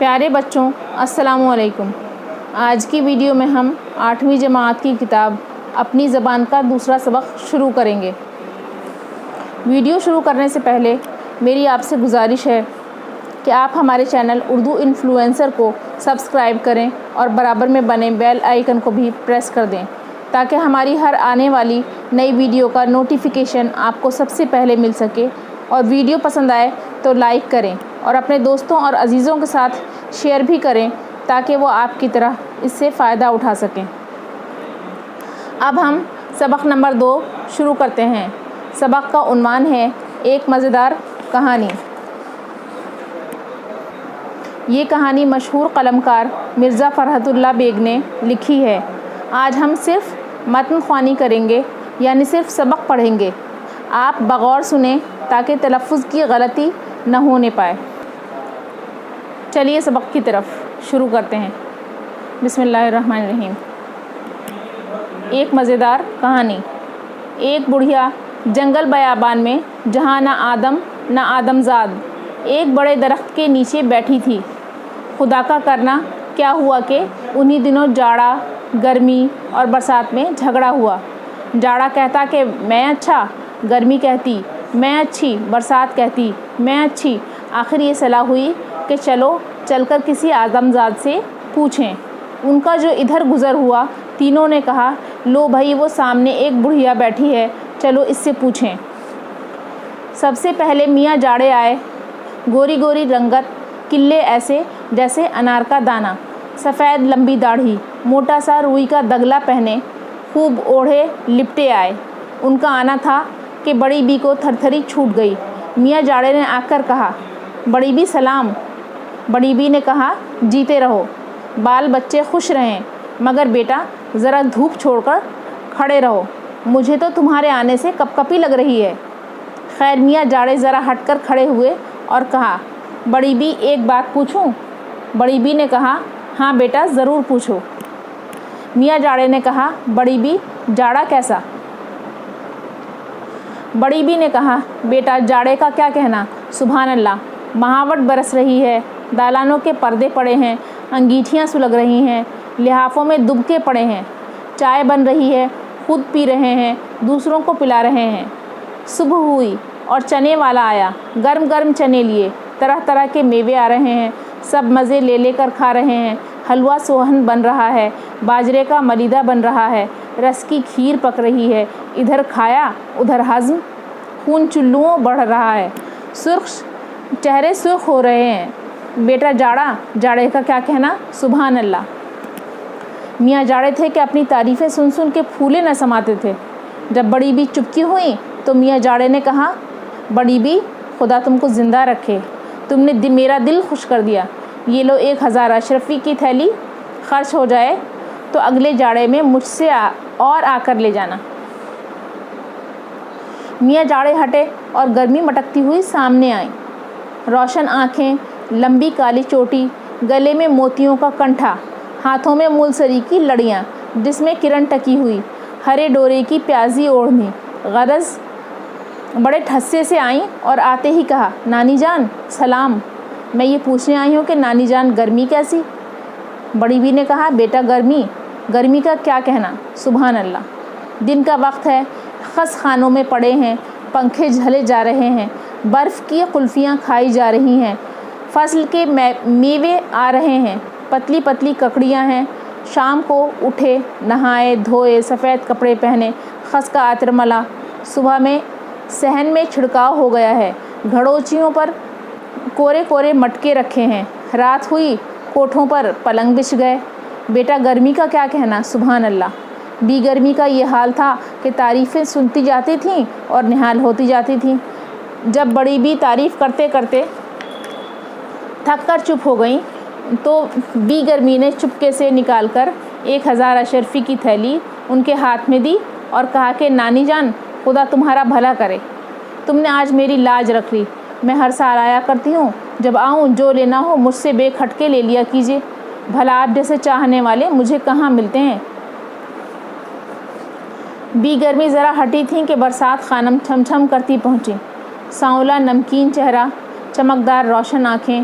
پیارے بچوں السلام علیکم۔ آج کی ویڈیو میں ہم 8ویں جماعت کی کتاب اپنی زبان کا دوسرا سبق شروع کریں گے۔ ویڈیو شروع کرنے سے پہلے میری آپ سے گزارش ہے کہ آپ ہمارے چینل اردو انفلوئنسر کو سبسکرائب کریں اور برابر میں بنے بیل آئیکن کو بھی پریس کر دیں تاکہ ہماری ہر آنے والی نئی ویڈیو کا نوٹیفیکیشن آپ کو سب سے پہلے مل سکے، اور ویڈیو پسند آئے تو لائک کریں اور اپنے دوستوں اور عزیزوں کے ساتھ شیئر بھی کریں تاکہ وہ آپ کی طرح اس سے فائدہ اٹھا سکیں۔ اب ہم سبق نمبر 2 شروع کرتے ہیں۔ سبق کا عنوان ہے ایک مزیدار کہانی۔ یہ کہانی مشہور قلمکار مرزا فرحت اللہ بیگ نے لکھی ہے۔ آج ہم صرف متن خوانی کریں گے، یعنی صرف سبق پڑھیں گے۔ آپ بغور سنیں تاکہ تلفظ کی غلطی نہ ہونے پائے۔ چلیے سبق کی طرف شروع کرتے ہیں۔ بسم اللہ الرحمن الرحیم۔ ایک مزیدار کہانی۔ ایک بڑھیا جنگل بیابان میں جہاں نہ آدم نہ آدمزاد ایک بڑے درخت کے نیچے بیٹھی تھی۔ خدا کا کرنا کیا ہوا کہ انہی دنوں جاڑا، گرمی اور برسات میں جھگڑا ہوا۔ جاڑا کہتا کہ میں اچھا، گرمی کہتی میں اچھی، برسات کہتی میں اچھی۔ آخر یہ صلاح ہوئی کہ چل کر کسی آدمزاد سے پوچھیں۔ ان کا جو ادھر گزر ہوا، تینوں نے کہا لو بھائی وہ سامنے ایک بڑھیا بیٹھی ہے، چلو اس سے پوچھیں۔ سب سے پہلے میاں جاڑے آئے۔ گوری گوری رنگت، کلے ایسے جیسے انار کا دانہ، سفید لمبی داڑھی، موٹا سا روئی کا دگلا پہنے، خوب اوڑھے لپٹے آئے۔ ان کا آنا تھا کہ بڑی بی کو تھر تھری چھوٹ گئی۔ میاں جاڑے نے آ کر کہا بڑی بی سلام۔ بڑی بی نے کہا جیتے رہو، بال بچے خوش رہیں، مگر بیٹا ذرا دھوپ چھوڑ کر کھڑے رہو، مجھے تو تمہارے آنے سے کپ کپی لگ رہی ہے۔ خیر میاں جاڑے ذرا ہٹ کر کھڑے ہوئے اور کہا بڑی بی ایک بات پوچھوں؟ بڑی بی نے کہا ہاں بیٹا ضرور پوچھو۔ میاں جاڑے نے کہا بڑی بی جاڑا کیسا؟ بڑی بی نے کہا بیٹا جاڑے کا کیا کہنا، سبحان اللہ، مہاوٹ برس رہی ہے، دالانوں کے پردے پڑے ہیں، انگیٹھیاں سلگ رہی ہیں، لحافوں میں دبکے پڑے ہیں، چائے بن رہی ہے، خود پی رہے ہیں، دوسروں کو پلا رہے ہیں۔ صبح ہوئی اور چنے والا آیا، گرم گرم چنے لیے، طرح طرح کے میوے آ رہے ہیں، سب مزے لے لے کر کھا رہے ہیں۔ حلوہ سوہن بن رہا ہے، باجرے کا ملیدہ بن رہا ہے، رس کی کھیر پک رہی ہے، ادھر کھایا ادھر ہضم، خون چلوؤں بڑھ رہا ہے، چہرے سرخ ہو رہے ہیں۔ بیٹا جاڑے کا کیا کہنا، سبحان اللہ۔ میاں جاڑے تھے کہ اپنی تعریفیں سن سن کے پھولے نہ سماتے تھے۔ جب بڑی بی چپکی ہوئی تو میاں جاڑے نے کہا بڑی بی خدا تم کو زندہ رکھے، تم نے میرا دل خوش کر دیا۔ یہ لو 1000 اشرفی کی تھیلی، خرچ ہو جائے تو اگلے جاڑے میں مجھ سے اور آ کر لے جانا۔ میاں جاڑے ہٹے اور گرمی مٹکتی ہوئی سامنے آئیں۔ روشن آنکھیں، لمبی کالی چوٹی، گلے میں موتیوں کا کنٹھا، ہاتھوں میں مولسری کی لڑیاں جس میں کرن ٹکی ہوئی، ہرے ڈورے کی پیازی اوڑھنی، غرض بڑے ٹھسے سے آئیں اور آتے ہی کہا نانی جان سلام، میں یہ پوچھنے آئی ہوں کہ نانی جان گرمی کیسی؟ بڑی بی نے کہا بیٹا گرمی کا کیا کہنا، سبحان اللہ، دن کا وقت ہے، خس خانوں میں پڑے ہیں، پنکھے جھلے جا رہے ہیں، برف کی قلفیاں کھائی جا رہی ہیں، فصل کے میوے آ رہے ہیں، پتلی پتلی ککڑیاں ہیں۔ شام کو اٹھے، نہائے دھوئے، سفید کپڑے پہنے، خس کا عطر ملا، صبح میں صحن میں چھڑکاؤ ہو گیا ہے، گھڑوچیوں پر کورے کورے مٹکے رکھے ہیں، رات ہوئی کوٹھوں پر پلنگ بچھ گئے۔ بیٹا گرمی کا کیا کہنا، سبحان اللہ۔ بی گرمی کا یہ حال تھا کہ تعریفیں سنتی جاتی تھیں اور نہال ہوتی جاتی تھیں۔ جب بڑی بی تعریف کرتے کرتے تھک کر چپ ہو گئیں تو بی گرمی نے چپکے سے نکال کر 1000 اشرفی کی تھیلی ان کے ہاتھ میں دی اور کہا کہ نانی جان خدا تمہارا بھلا کرے، تم نے آج میری لاج رکھ لی، میں ہر سال آیا کرتی ہوں، جب آؤں جو لینا ہو مجھ سے بے کھٹکے لے لیا کیجیے، بھلا آپ جیسے چاہنے والے مجھے کہاں ملتے ہیں۔ بی گرمی ذرا ہٹی تھیں کہ برسات خانم چھم چھم کرتی پہنچی۔ سانولا نمکین چہرہ، چمکدار روشن آنکھیں،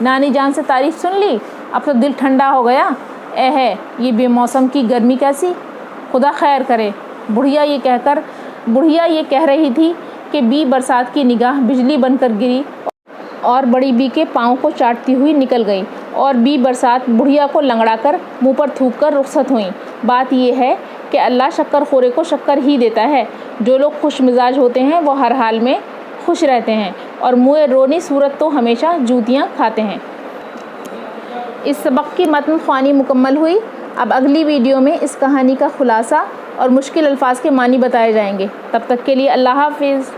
نانی جان سے تعریف سن لی، اب تو دل ٹھنڈا ہو گیا۔ اے ہے یہ بے موسم کی گرمی کیسی، خدا خیر کرے۔ بڑھیا یہ کہہ رہی تھی کہ بی برسات کی نگاہ بجلی بن کر گری اور بڑی بی کے پاؤں کو چاٹتی ہوئی نکل گئی، اور بی برسات بڑھیا کو لنگڑا کر منہ پر تھوک کر رخصت ہوئیں۔ بات یہ ہے کہ اللہ شکر خورے کو شکر ہی دیتا ہے۔ جو لوگ خوش مزاج ہوتے ہیں وہ ہر حال میں خوش رہتے ہیں، اور منہ رونی صورت تو ہمیشہ جوتیاں کھاتے ہیں۔ اس سبق کی متن خوانی مکمل ہوئی۔ اب اگلی ویڈیو میں اس کہانی کا خلاصہ اور مشکل الفاظ کے معنی بتائے جائیں گے۔ تب تک کے لیے اللہ حافظ۔